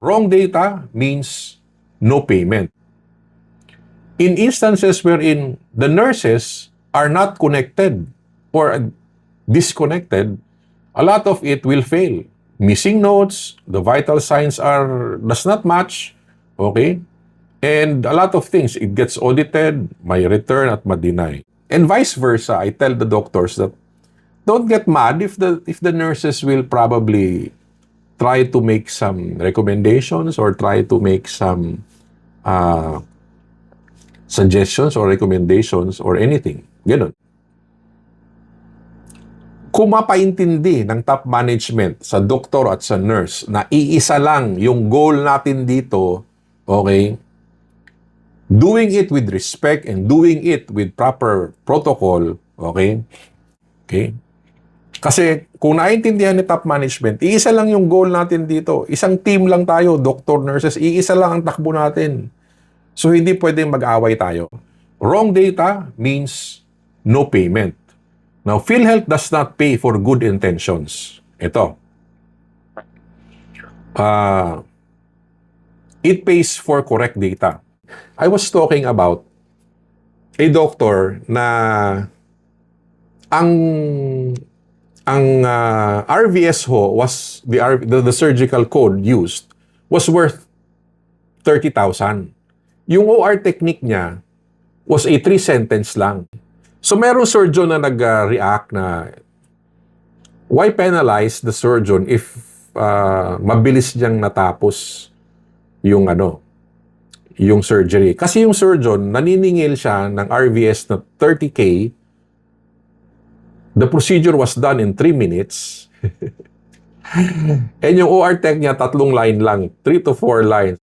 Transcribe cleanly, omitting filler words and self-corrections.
Wrong data means no payment. In instances wherein the nurses are not connected or disconnected, a lot of it will fail. Missing notes, the vital signs does not match, okay? And a lot of things, it gets audited, may return at ma-deny. And vice versa, I tell the doctors that don't get mad if the nurses will probably try to make some recommendations or try to make some suggestions or recommendations or anything. Ganun. Kung mapaintindi ng top management sa doktor at sa nurse na iisa lang yung goal natin dito, okay, doing it with respect and doing it with proper protocol, okay, okay. Kasi kung naintindihan ni top management, iisa lang yung goal natin dito. Isang team lang tayo, doctor, nurses, iisa lang ang takbo natin. So hindi pwedeng mag-away tayo. Wrong data means no payment. Now, PhilHealth does not pay for good intentions. Ito. It pays for correct data. I was talking about a doctor na ang RVS ho was the surgical code used was worth 30,000. Yung OR technique niya was a 3-sentence lang. So merong surgeon na nag-react na why penalize the surgeon if mabilis niyang natapos yung yung surgery. Kasi yung surgeon, naniningil siya ng RVS na 30K. The procedure was done in 3 minutes. And yung OR tech niya, 3 line lang. 3 to 4 lines.